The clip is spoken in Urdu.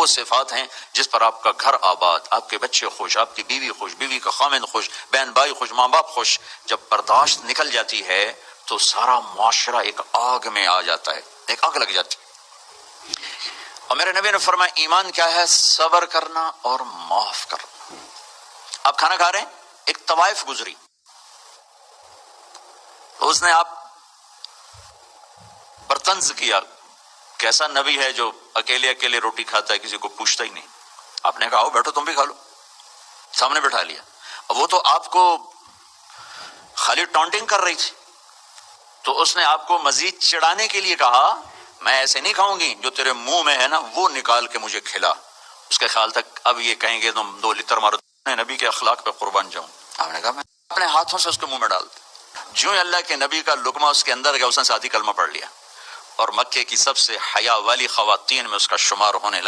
صفات ہیں جس پر آپ کا گھر آباد، آپ کے بچے خوش، آپ کی بیوی خوش، بیوی کا خامند خوش، بہن بھائی خوش، ماں باپ خوش. جب برداشت نکل جاتی ہے تو سارا معاشرہ ایک آگ میں آ جاتا ہے، ایک آگ لگ جاتی ہے. اور میرے نبی نے فرمایا ایمان کیا ہے؟ صبر کرنا اور معاف کرنا. آپ کھانا کھا رہے ہیں، ایک طوائف گزری، تو اس نے آپ پر طنز کیا، کیسا نبی ہے جو اکیلے اکیلے روٹی کھاتا ہے، کسی کو پوچھتا ہی نہیں. آپ نے کہا آؤ بیٹھو تم بھی کھا لو، سامنے بٹھا لیا. اب وہ تو آپ کو خالی ٹانٹنگ کر رہی تھی، تو اس نے آپ کو مزید چڑھانے کے لیے کہا میں ایسے نہیں کھاؤں گی، جو تیرے منہ میں ہے نا وہ نکال کے مجھے کھلا. اس کے خیال تک اب یہ کہیں گے تم 2 لتر مارو. نبی کے اخلاق پہ قربان جاؤں. آپ نے کہا میں اپنے ہاتھوں سے اس کے منہ میں ڈال دوں. جو ہی اللہ کے نبی کا لقمہ اس کے اندر گیا، اس نے ساتھ ہی کلمہ پڑھ لیا، اور مکے کی سب سے حیا والی خواتین میں اس کا شمار ہونے لگا.